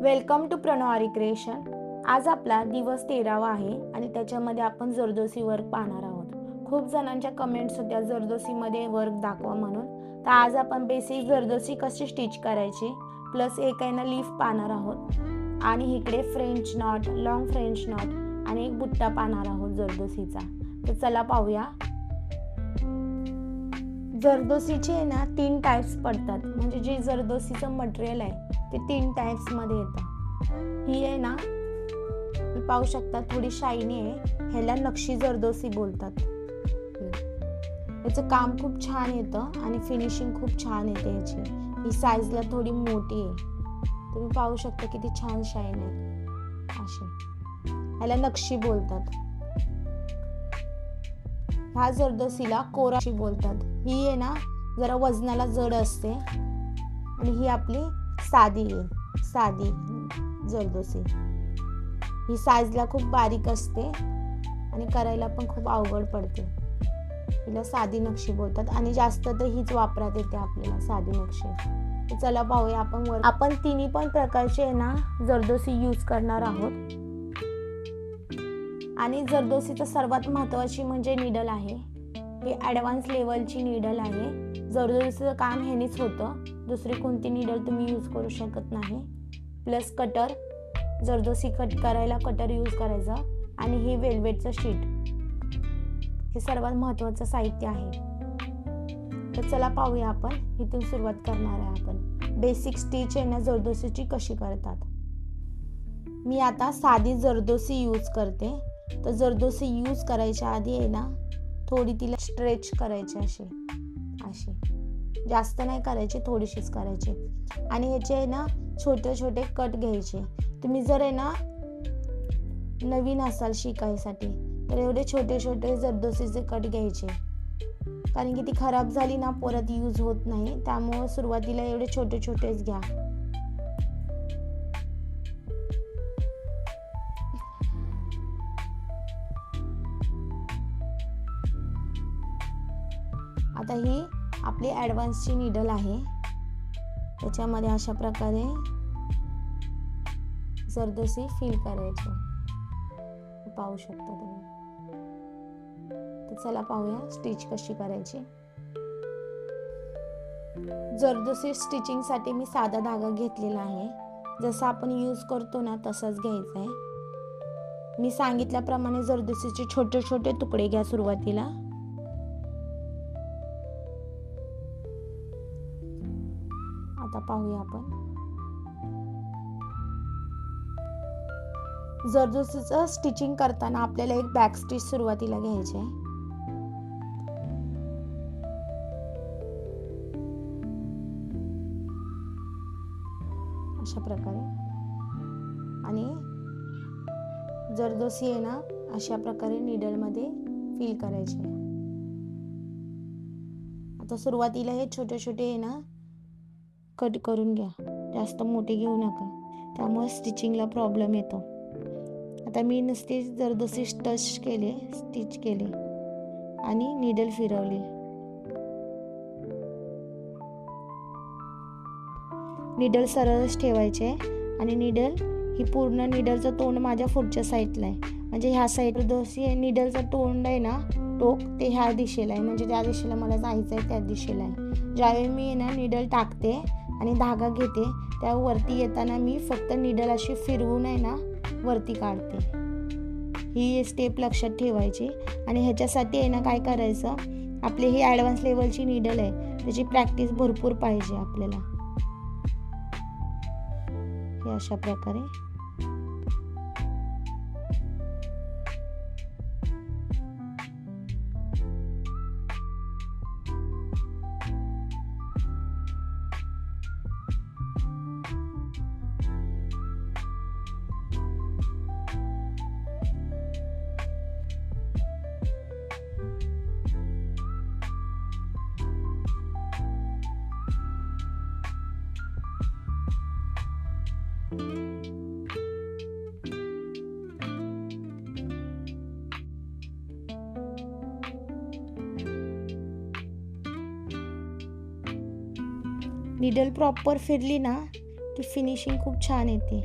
Welcome to Pranab creation. आज आपला दिवस 13वा आहे आणि त्याच्यामध्ये आपण जरदोसी वर्क पाहणार आहोत. खूप जणांच्या कमेंट्स होत्या जरदोसीमध्ये वर्क दाखवा म्हणून. तर आज आपण बेसिक जरदोसी कशी स्टिच करायची प्लस एक आहे ना लीफ पाहणार आहोत आणि इकडे French not, long French not आणि एक बुट्टा पाहणार आहोत जरदोसीचा. तर चला पाहूया. जरदोसीचे ना 3 टाइप्स पडतात, म्हणजे जे जरदोसीचं मटेरियल आहे ते 3 टाइप्समध्ये येतं. ही आहे ना, पाहू शकता थोडी शायनी आहे, ह्याला नक्षी जरदोसी बोलतात. याचं काम खूप छान येतं आणि फिनिशिंग खूप छान येते याची. ही साईजला थोडी मोठी आहे, तुम्ही पाहू शकता किती छान शाईन आहे अशी. ह्याला नक्षी बोलतात. ह्या जरदोसीला कोराशी बोलतात. ही आहे ना जरा वजनाला जड असते आणि ही आपली साधी आहे, साधी जरदोसी. ही साईजला खूप बारीक असते आणि करायला पण खूप अवघड पडते. हिला साधी नक्षी बोलतात आणि जास्त तर हीच वापरात येते आपल्याला, साधी नक्षी. तर चला पाहूया आपण तिन्ही पण प्रकारचे आहे ना जरदोसी यूज करणार आहोत. आणि जरदोसीचं सर्वात महत्त्वाची म्हणजे नीडल आहे. हे ॲडव्हान्स लेवलची नीडल आहे. जरदोसीचं काम ह्यानेच होतं, दुसरी कोणती नीडल तुम्ही यूज करू शकत नाही. प्लस कटर, जरदोसी कट करायला कटर यूज करायचा. आणि हे वेल्वेटचं शीट, हे सर्वात महत्त्वाचं साहित्य आहे. तर चला पाहूया आपण. इथून सुरुवात करणार आहे आपण. बेसिक स्टिच आहे ना जरदोसीची कशी करतात. मी आता साधी जरदोसी यूज करते. तर जरदोसी यूज करायच्या आधी आहे ना थोडी तिला स्ट्रेच करायची, अशी जास्त नाही करायची, थोडीशीच करायची. आणि ह्याचे आहे ना छोटे छोटे कट घ्यायचे. तुम्ही जर आहे ना नवीन असाल शिकायसाठी तर एवढे छोटे छोटे जरदोसीचे कट घ्यायचे, कारण की ती खराब झाली ना परत यूज होत नाही. त्यामुळे सुरुवातीला एवढे छोटे छोटेच घ्या. आता ही आपली ॲडव्हान्सची नीडल आहे. त्याच्यामध्ये अशा प्रकारे जरदोसी फिल करायची, पाहू शकता तुम्ही. तर चला पाहूया स्टिच कशी करायची. जरदोसी स्टिचिंगसाठी मी साधा धागा घेतलेला आहे. जसा आपण यूज करतो ना तसाच घ्यायचा आहे. मी सांगितल्याप्रमाणे जरदोसीचे छोटे छोटे तुकडे घ्या सुरुवातीला. आता पाहूया आपण. जरदोसीचं स्टिचिंग करताना आपल्याला एक बॅक स्टिच सुरुवातीला घ्यायचे आहे. अशा प्रकारे. आणि जरदोसी आहे ना अशा प्रकारे नीडलमध्ये फिल करायचे. आता सुरुवातीला हे छोटे छोटे आहे ना कट करून घ्या, जास्त मोठे घेऊ नका, त्यामुळे स्टिचिंगला प्रॉब्लेम येतो. आता मी नुसते जरदोसी स्टिच केले आणि नीडल फिरवली. नीडल सरळच ठेवायचे आणि नीडल ही पूर्ण नीडलचं तोंड माझ्या पुढच्या साईडला आहे, म्हणजे ह्या साईड जरदोसी नीडलचं तोंड आहे ना टोक ते ह्या दिशेला आहे, म्हणजे ज्या दिशेला मला जायचं आहे त्या दिशेला आहे. ज्यावेळी मी ना नीडल टाकते आणि धागा घेते त्या वरती येताना मी फक्त नीडल अशी फिरवून आहे ना वरती काढते. ही स्टेप लक्षात ठेवायची. आणि ह्याच्यासाठी आहे ना काय करायचं, आपली ही ॲडव्हान्स लेवलची नीडल आहे, त्याची प्रॅक्टिस भरपूर पाहिजे आपल्याला. हे अशा प्रकारे. नीडल प्रॉपर फिरली ना ती फिनिशिंग खूप छान येते.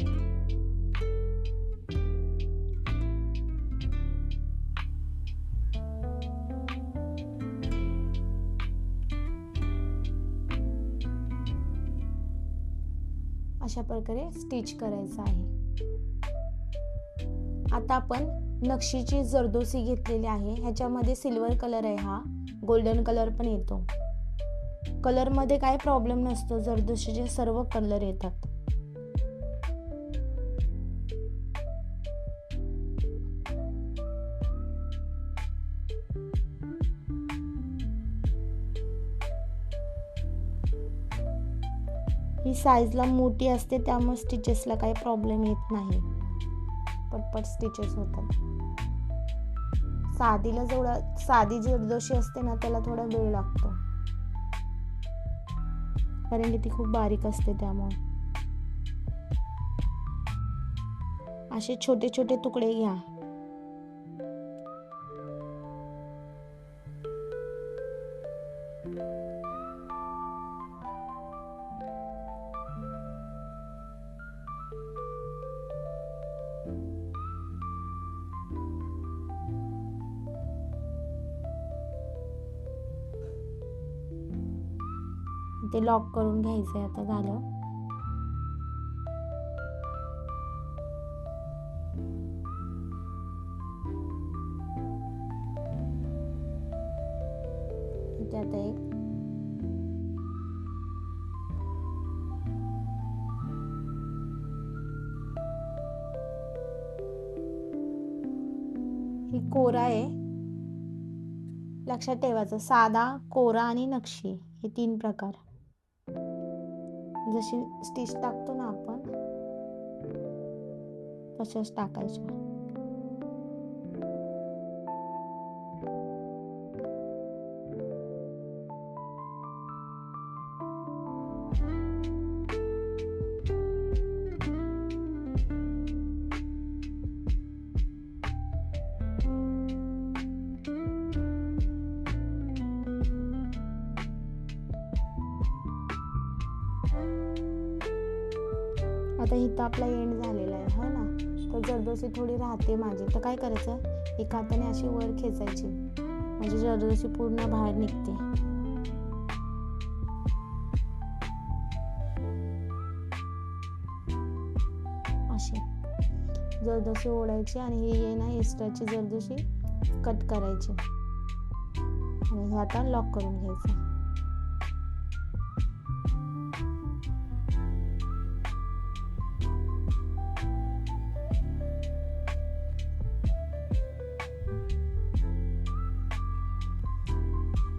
अशा प्रकारे स्टिच करायचं आहे. आता आपण नक्षीची जरदोसी घेतलेली आहे. ह्याच्यामध्ये सिल्वर कलर आहे, हा गोल्डन कलर पण येतो. कलर मध्ये काही प्रॉब्लेम नसतो, जरदोशीचे सर्व कलर येतात. ही साईजला मोठी असते, त्यामुळे स्टिचेसला काही प्रॉब्लेम येत नाही, पटपट स्टिचेस होतात. साधी जरदोशी असते ना, त्याला थोडा वेळ लागतो, कारण की ती खूप बारीक असते. त्यामुळे असे छोटे छोटे तुकडे घ्या. ते लॉक करून घ्यायचंय. आता झालं. इथे आता ही कोरा आहे, लक्षात ठेवायचं. साधा, कोरा आणि नक्षी हे 3 प्रकार. जशी स्टिच टाकतो ना आपण, तशाच टाकायच्या. आता इथं आपला एंड झालेला आहे, हो ना. तर जरदोसी थोडी राहते माझी, तर काय करायचं, एका हाताने अशी वर खेचायची, म्हणजे जरदोसी पूर्ण बाहेर निघते. अशी जरदोसी ओढायची आणि ही आहे ना एक्स्ट्राची जरदोसी कट करायची आणि हे आता लॉक करून घ्यायचं.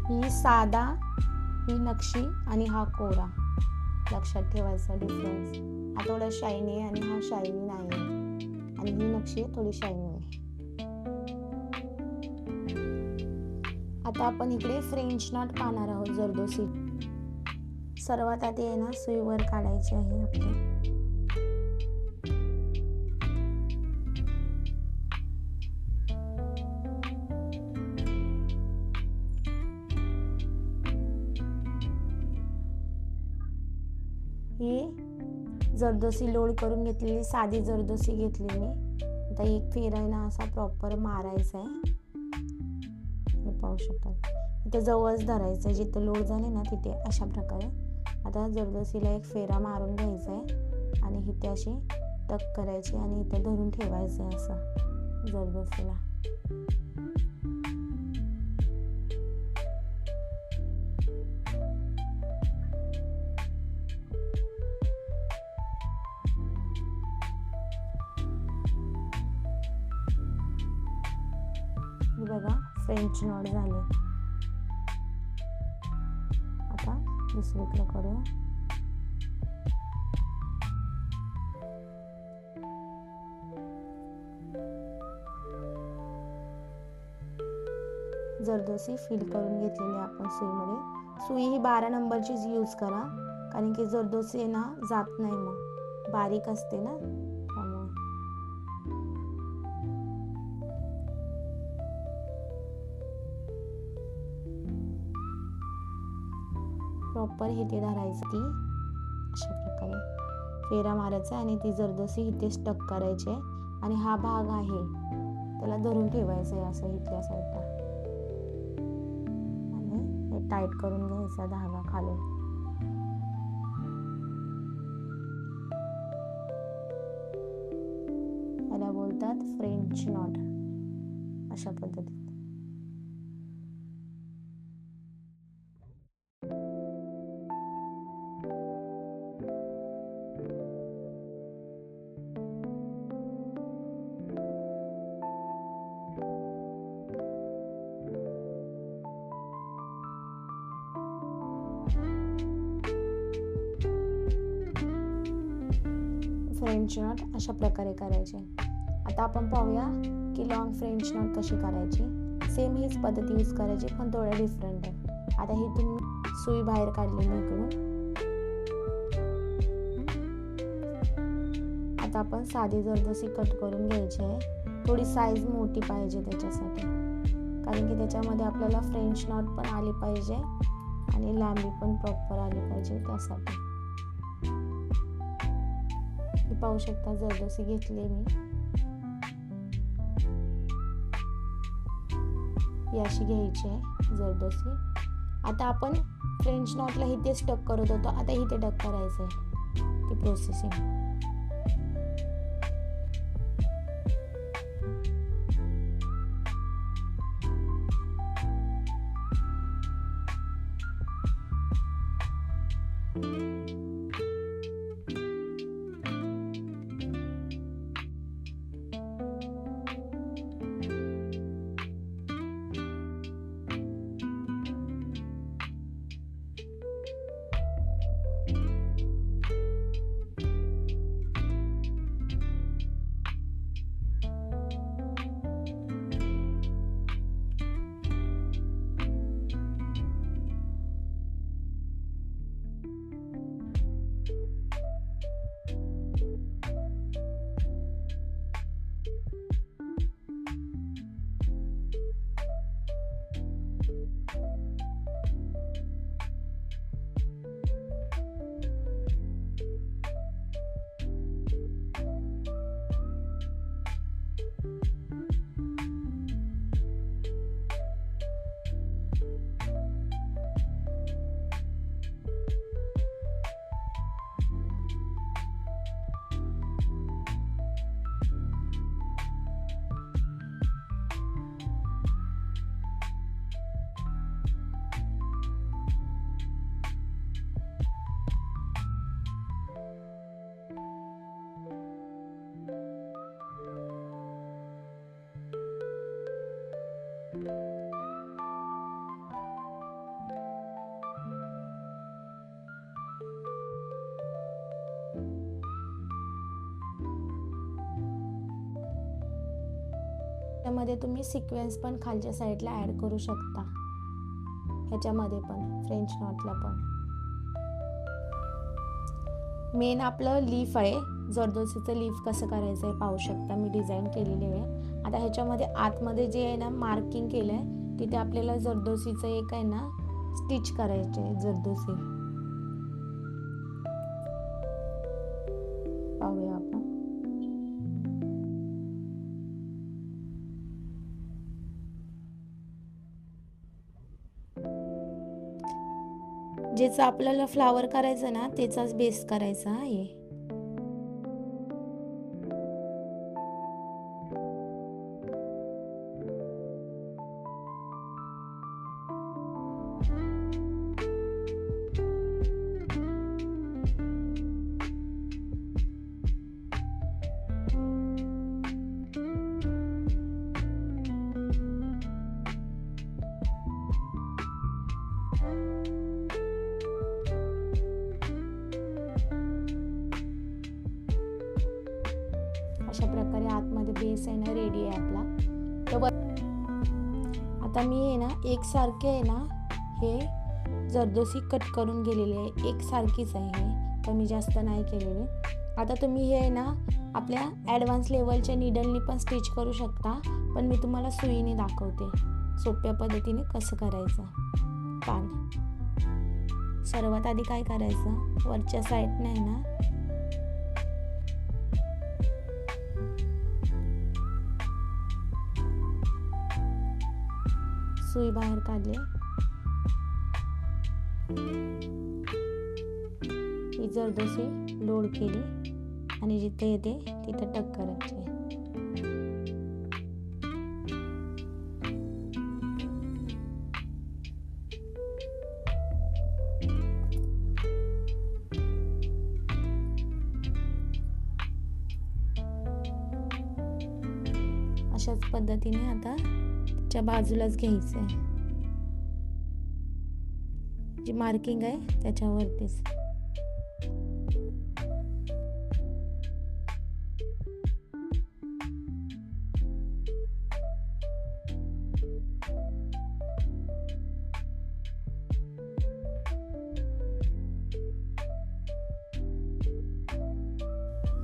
ही साधा, ही नक्षी आणि हा कोरा, लक्षात ठेवायचा डिफरन्स. हा थोडा शायनी आहे आणि हा शायनी नाही आहे, आणि ही नक्षी थोडी शायनी आहे. आता आपण इकडे फ्रेंच नॉट पाहणार आहोत जरदोसी. सर्वात आधी आहे ना सुई वर काढायची आहे आपली. ही जरदोसी लोड करून घेतलेली साधी जरदोसी घेतली मी. आता एक फेरा आहे ना असा प्रॉपर मारायचा आहे, हे पाहू शकता. इथे जवळच धरायचं आहे, जिथे लोड झाले ना तिथे, अशा प्रकारे. आता जरदोसीला एक फेरा मारून घ्यायचा आहे आणि इथे अशी टक करायची आणि इथे धरून ठेवायचं आहे असं जरदोसीला. बघा फ्रेंच नॉट झाले. आता दुसरीकडे करूया. जरदोसी फिल करून घेतलेली आपण सुईमध्ये. सुई ही 12 नंबरचीच यूज करा, कारण की जरदोसी आहे ना जात नाही, मग बारीक असते ना, त्यामुळे. प्रॉपर हे ते धरायचं ती, अशा प्रकारे. फेरा मारायचा आणि ती जरदोसी इथे स्टक करायची आणि हा भाग आहे त्याला धरून ठेवायचं आहे असं इथल्या साईडला आणि हे टाईट करून घ्यायचा धागा खालून. याला बोलतात फ्रेंच नॉट. अशा पद्धतीत फ्रेंच नॉट अशा प्रकारे करायचे. आता आपण पाहूया की लॉंग फ्रेंच नॉट कशी करायची. सेम हीच पद्धत यूज करायची पण थोडं डिफरंट आहे. आता ही तुम्ही सुई बाहेर काढली मी इकडून. आता आपण साधी जरदोसी कट करून घ्यायची आहे. थोडी साईज मोठी पाहिजे त्याच्यासाठी, कारण की त्याच्यामध्ये आपल्याला फ्रेंच नॉट पण आली पाहिजे आणि लांबी पण प्रॉपर आली पाहिजे. त्यासाठी पाहू शकता जरदोसी घेतली मी. ही अशी घ्यायची आहे जरदोसी. आता आपण फ्रेंच नॉटला इथे स्टक करत होतो, आता इथे टक करायचं आहे. ती प्रोसेसिंग त्यामध्ये तुम्ही सिक्वेन्स पण खालच्या साईडला ॲड करू शकता. ह्याच्यामध्ये पण फ्रेंच नॉटला पण मेन आपलं लीफ आहे. जरदोसीचं लीफ कसं करायचं आहे पाहू शकता, मी डिझाईन केलेली आहे. आता ह्याच्यामध्ये आतमध्ये जे आहे ना मार्किंग केलं आहे तिथे आपल्याला जरदोसीचं एक आहे ना स्टिच करायचे आहे. जरदोसी पाहूया आपण. ज्याचं आपल्याला फ्लावर करायचं ना त्याचाच बेस करायचा आहे. अशा प्रकारे आतमध्ये बेस आहे ना रेडी आहे आपला. आता मी आहे ना एकसारखे आहे ना हे जरदोसी कट करून गेलेली आहे. एकसारखीच आहे, हे कमी जास्त नाही केलेली. आता तुम्ही हे आहे ना आपल्या ॲडव्हान्स लेवलच्या निडलनी पण स्टिच करू शकता, पण मी तुम्हाला सुईने दाखवते सोप्या पद्धतीने कसं करायचं. पान सर्वात आधी काय करायचं, वरच्या साईडने आहे ना सुई बाहेर काढली, ही जरदोशी लोड केली आणि जिथे येते तिथे टक करायची. अशाच पद्धतीने आता त्याच्या बाजूलाच घ्यायचं आहे, जी मार्किंग आहे त्याच्यावरतीच.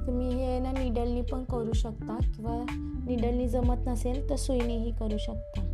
तुम्ही हे ना निडलनी पण करू शकता किंवा निडलनी जमत नसेल तर सुईनेही करू शकता.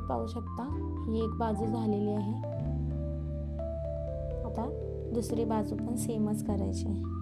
पाहू शकता ही एक बाजू झालेली आहे. आता दुसरी बाजू पण सेमच करायची आहे.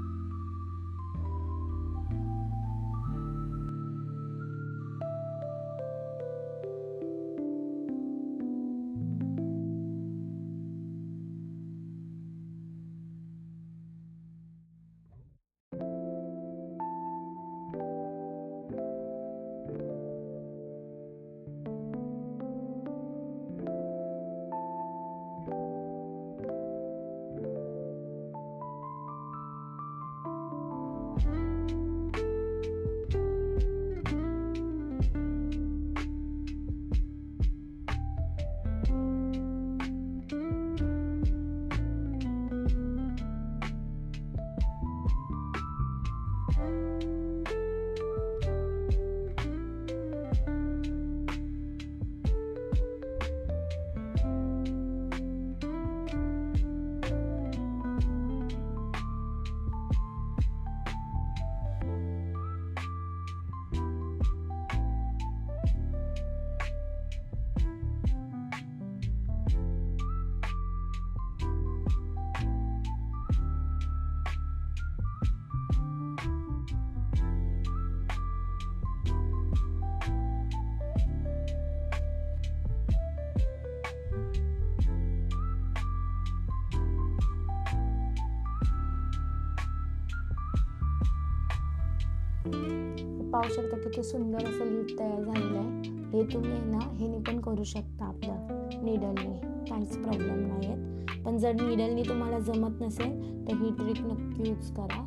पाहू शकता किती सुंदर असं लीफ तयार झालेलं आहे. हे तुम्ही ना ह्याने पण करू शकता आपल्या निडलने, काहीच प्रॉब्लेम नाही आहेत. पण जर निडलने तुम्हाला जमत नसेल तर ही ट्रिक नक्की यूज करा,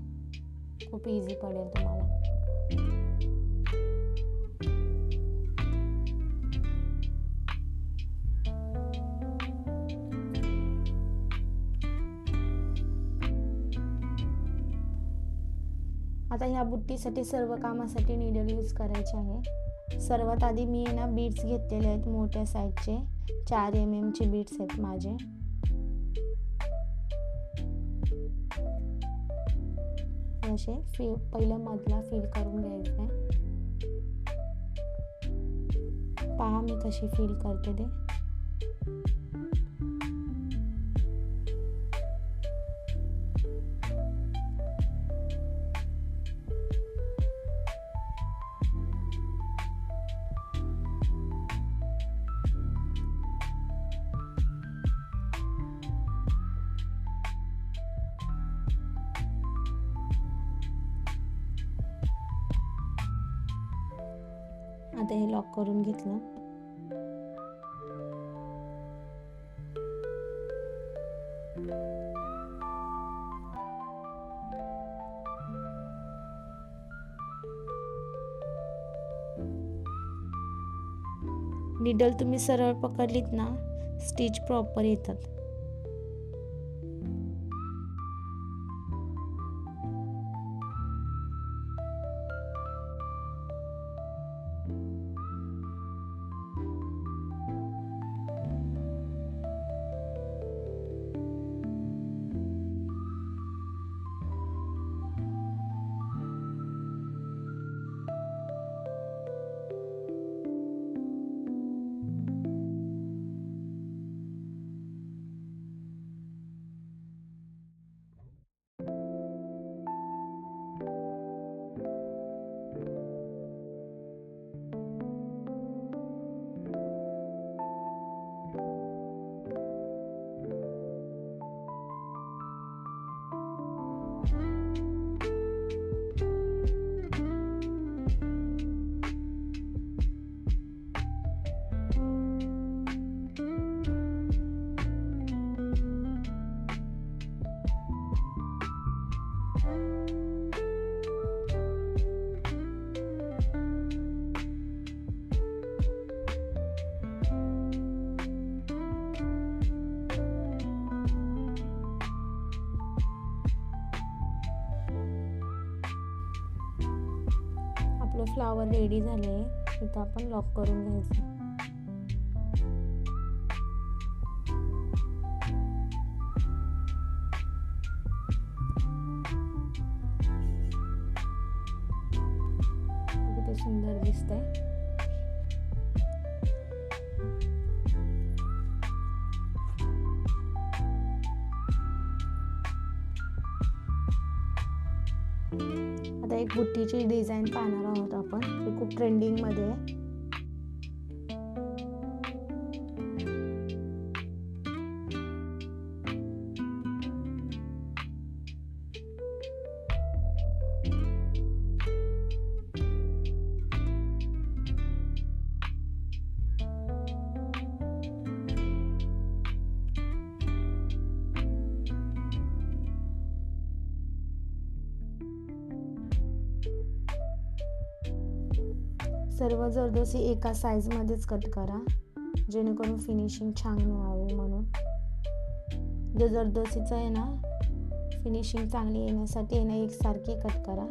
खूप इझी पडेल तुम्हाला. आता ह्या बुट्टीसाठी सर्व कामासाठी निडल यूज करायचे आहे. सर्वात आधी मी ना बीड्स घेतलेले आहेत, मोठ्या साईजचे 4 mm चे बीड्स आहेत माझे. असे पहिलं मधला फिल करून घ्यायचं आहे. पहा मी कशी फिल करते ते. आता हे लॉक करून घेतलं. निडल तुम्ही सरळ पकडलीत ना, स्टिच प्रॉपर येतात. आपलं फ्लावर रेडी झाले. इथं आपण लॉक करून घ्यायचं. किती सुंदर दिसतंय. आता एक बुट्टीची डिझाईन पाहणार आहोत आपण. ही खूप ट्रेंडिंग मध्ये आहे. सर्व जरदोसी एका साईजमध्येच कट करा, जेणेकरून फिनिशिंग छान मिळावे म्हणून. जरदोसीचं आहे ना, फिनिशिंग चांगली येण्यासाठी आहे ना, एकसारखी कट करा.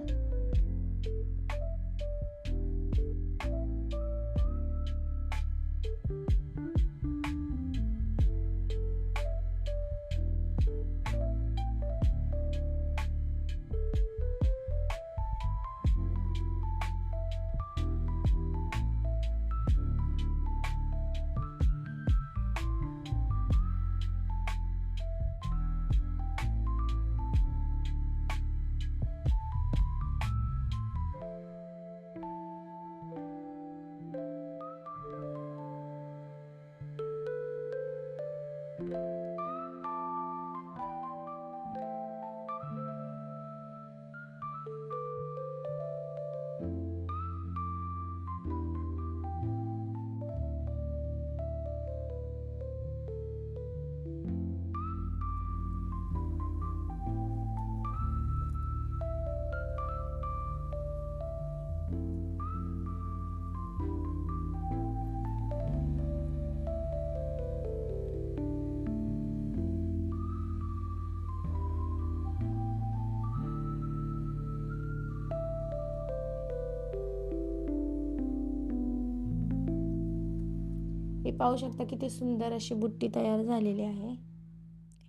हे पाहू शकता किती सुंदर अशी बुट्टी तयार झालेली आहे.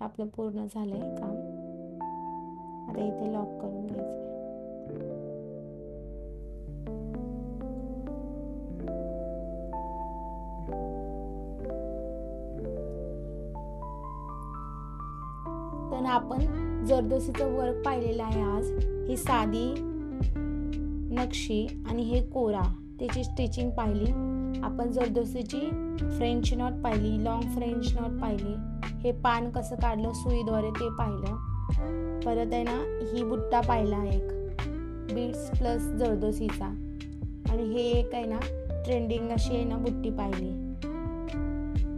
आपलं पूर्ण झालंय काम. आता इथे लॉक करून घ्यायचं. तर आपण जरदोसीचं वर्क पाहिलेलं आहे आज. ही साधी नक्षी आणि हे कोरा, त्याची स्टिचिंग पाहिली आपण. जरदोसीची फ्रेंच नॉट पाहिली, लॉंग फ्रेंच नॉट पाहिली. हे पान कसं काढलं सुईद्वारे ते पाहिलं. परत आहे ना, ही बुट्टा पाहिला एक बीड्स प्लस जरदोसीचा. आणि हे एक आहे ना, ट्रेंडिंग अशी आहे ना बुट्टी पाहिली.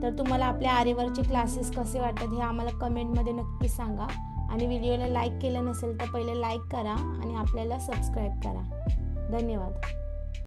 तर तुम्हाला आपल्या आरीवर्कचे क्लासेस कसे वाटतात हे आम्हाला कमेंटमध्ये नक्की सांगा. आणि व्हिडिओला लाईक केलं नसेल तर पहिले लाईक करा आणि आपल्याला सबस्क्राईब करा. धन्यवाद.